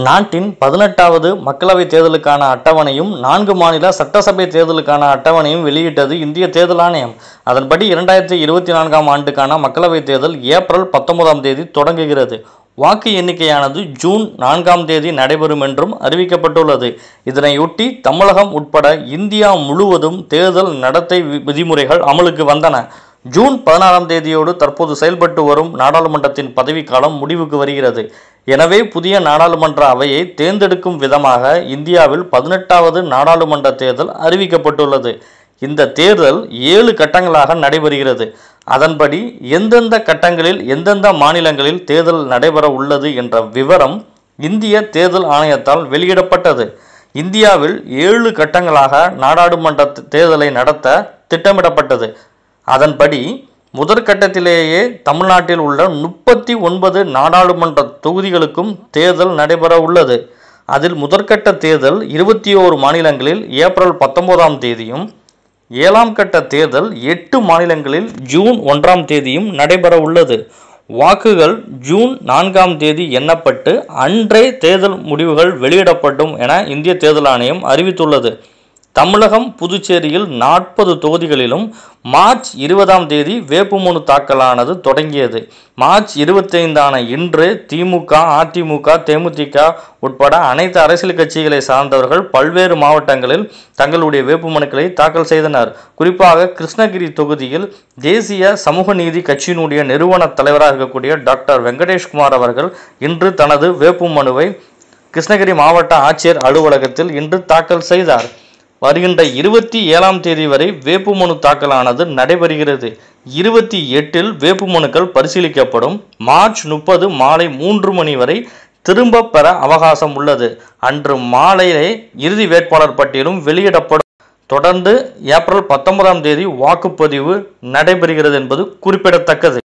நாட்டின் 18வது மக்களவைத் தேர்தலுக்கான அட்டவணையும் 4 மாநில சட்டசபை தேர்தலுக்கான அட்டவணையும் வெளியிட்டது இந்திய தேர்தல் ஆணையம். அதன்படி 2024ஆம் ஆண்டுக்கான மக்களவைத் தேர்தல் ஏப்ரல் 19ஆம் தேதி தொடங்குகிறது. வாக்கு எண்ணிக்கையானது ஜூன் 4ஆம் தேதி நடைபெறும் என்றும் அறிவிக்கப்பட்டுள்ளது. இதனையொட்டி தமிழகம் உட்பட இந்தியா முழுவதும் தேர்தல் நடத்தை விதிமுறைகள் அமலுக்கு வந்தன. ஜூன் 16ஆம் தேதியோடு தற்போது செயல்பட்டு வரும் நாடாளுமன்றத்தின் பதவிக்காலம் முடிவுக்கு வருகிறது. எனவே புதிய நாடாளுமன்ற அவையை தேர்ந்தெடுக்கும் விதமாக இந்தியாவில் 18வது நாடாளுமன்ற தேர்தல் அறிவிக்கப்பட்டுள்ளது. இந்த தேர்தல் 7 கட்டங்களாக நடைபெறுகிறது. அதன்படி எந்தெந்த கட்டங்களில் எந்தெந்த மாநிலங்களில் தேர்தல் நடைபெற உள்ளது என்ற விவரம் இந்திய தேர்தல் ஆணையத்தால் வெளியிடப்பட்டது. இந்தியாவில் 7 கட்டங்களாக நாடாளுமன்ற தேர்தலை நடத்த திட்டமிடப்பட்டது. அதன்படி முதற்கட்டத்திலேயே தமிழ்நாட்டில் உள்ள 39 நாடாளுமன்ற தொகுதிகளுக்கும் தேர்தல் நடைபெற உள்ளது. அதில் முதற்கட்ட தேர்தல் 21 மாநிலங்களில் ஏப்ரல் 19ஆம் தேதியும் 7ஆம் கட்ட தேர்தல் 8 மாநிலங்களில் ஜூன் 1ஆம் தேதியும் நடைபெற உள்ளது. வாக்குகள் ஜூன் 4ஆம் தேதி எண்ணப்பட்டு அன்றே தேர்தல் முடிவுகள் வெளியிடப்படும் என இந்திய தேர்தல் ஆணையம் அறிவித்துள்ளது. தமிழகம், புதுச்சேரியில் 40 தொகுதிகளிலும் மார்ச் 20ஆம் தேதி வேட்புமனு தாக்கலானது தொடங்கியது. மார்ச் 25ஆன இன்று திமுக, அதிமுக, தேமுதிக உட்பட அனைத்து அரசியல் கட்சிகளை சார்ந்தவர்கள் பல்வேறு மாவட்டங்களில் தங்களுடைய வேட்புமனுக்களை தாக்கல் செய்தனர். குறிப்பாக கிருஷ்ணகிரி தொகுதியில் தேசிய சமூக நீதி கட்சியினுடைய நிறுவன தலைவராக இருக்கக்கூடிய டாக்டர் வெங்கடேஷ்குமார் அவர்கள் இன்று தனது வேட்புமனுவை கிருஷ்ணகிரி மாவட்ட ஆட்சியர் அலுவலகத்தில் இன்று தாக்கல் செய்தார். வருகின்ற 27ஆம் தேதி வரை வேட்புமனு தாக்கலானது நடைபெறுகிறது. 28இல் வேட்புமனுக்கள் பரிசீலிக்கப்படும். மார்ச் 30 மாலை 3 மணி வரை திரும்ப பெற அவகாசம் உள்ளது. அன்று மாலையிலே இறுதி வேட்பாளர் பட்டியலும் வெளியிடப்படும். தொடர்ந்து ஏப்ரல் 19ஆம் தேதி வாக்குப்பதிவு நடைபெறுகிறது என்பது குறிப்பிடத்தக்கது.